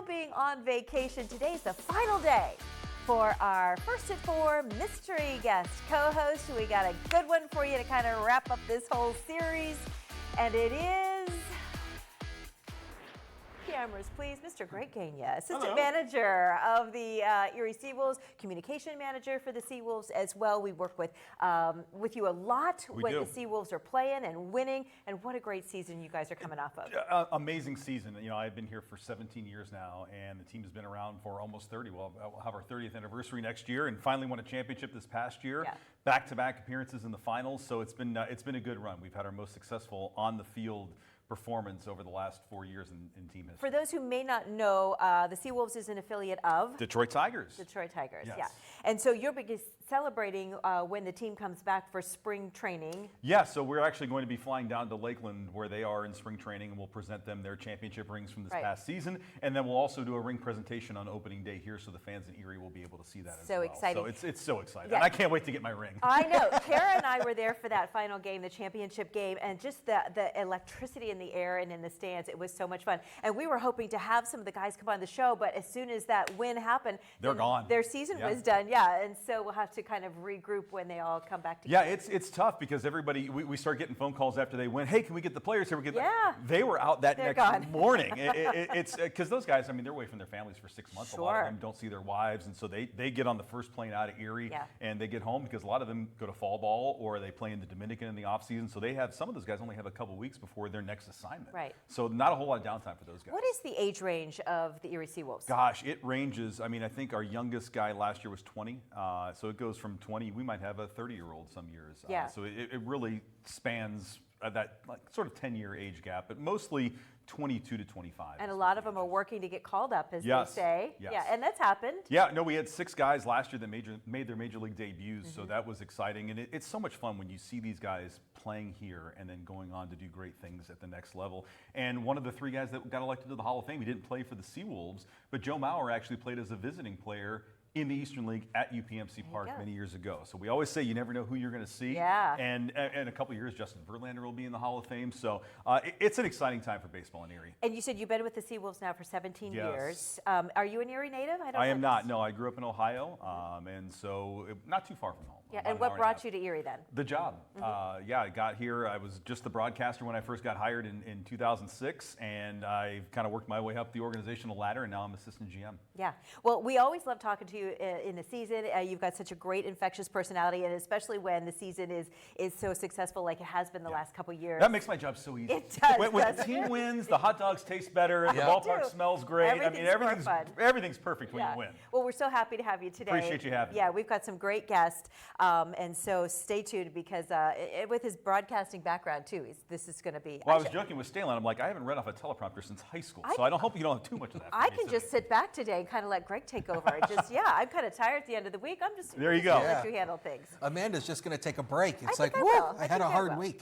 being on vacation, today's the final day for our First at Four mystery guest co-host. We got a good one for you to kind of wrap up this whole series, and it is, cameras please, Mr. Greg Gania, Assistant Manager of the Erie Seawolves, Communication Manager for the Seawolves as well. We work with you a lot when the Seawolves are playing and winning, and what a great season you guys are coming off of. Amazing season. You know, I've been here for 17 years now, and the team has been around for almost 30. We'll have our 30th anniversary next year, and finally won a championship this past year. Yeah. Back-to-back appearances in the finals, so it's been a good run. We've had our most successful on the field performance over the last 4 years in team history. For those who may not know, the Seawolves is an affiliate of Detroit Tigers. Detroit Tigers, yes. Yeah. And so you're celebrating when the team comes back for spring training. Yeah, so we're actually going to be flying down to Lakeland where they are in spring training, and we'll present them their championship rings from this past season. And then we'll also do a ring presentation on opening day here, so the fans in Erie will be able to see that as well. So exciting. So it's so exciting. Yeah. And I can't wait to get my ring. I know. Kara and I were there for that final game, the championship game, and just the electricity in the air and in the stands. It was so much fun. And we were hoping to have some of the guys come on the show, but as soon as that win happened, they're gone. Their season was done. Yeah, and so we'll have to kind of regroup when they all come back together. Yeah, it's tough because everybody, we start getting phone calls after they win. Hey, can we get the players here? They were out that next morning. It's because those guys, I mean, they're away from their families for 6 months. Sure. A lot of them don't see their wives, and so they get on the first plane out of Erie and they get home because a lot of them go to fall ball or they play in the Dominican in the off season. So they have, some of those guys only have a couple weeks before their next assignment. Right. So not a whole lot of downtime for those guys. What is the age range of the Erie Seawolves? Gosh, it ranges. I mean, I think our youngest guy last year was 20. So it goes from 20. We might have a 30-year-old some years. Yeah. So it really spans that sort of 10-year age gap, but mostly 22 to 25. And a lot of them are working to get called up, as they say. Yes. Yeah, and that's happened. Yeah, no, we had 6 guys last year that made their major league debuts, so that was exciting. And it's so much fun when you see these guys playing here and then going on to do great things at the next level. And one of the 3 guys that got elected to the Hall of Fame, he didn't play for the Seawolves, but Joe Mauer actually played as a visiting player in the Eastern League at UPMC Park many years ago. So we always say you never know who you're going to see. Yeah. And in a couple of years, Justin Verlander will be in the Hall of Fame. So it's an exciting time for baseball in Erie. And you said you've been with the Seawolves now for 17 years. Are you an Erie native? I am not. No, I grew up in Ohio, and so not too far from home. Yeah, and what brought you to Erie then? The job. Yeah, I got here. I was just the broadcaster when I first got hired in 2006, and I've kind of worked my way up the organizational ladder, and now I'm assistant GM. Yeah. Well, we always love talking to you in the season. You've got such a great infectious personality, and especially when the season is so successful like it has been the last couple years. That makes my job so easy. It does. When the team wins, the hot dogs taste better, and the ballpark smells great. Everything's perfect when you win. Well, we're so happy to have you today. Appreciate you having me. Yeah, we've got some great guests, and so stay tuned because with his broadcasting background too, this is going to be. Well, I was joking with Stalin. I'm like, I haven't read off a teleprompter since high school, so I don't hope you don't have too much of that. I can just sit back today and kind of let Greg take over. I'm kind of tired at the end of the week. I'm just there you go. Let you handle things. Amanda's just going to take a break. It's like, whoa, I had a hard week.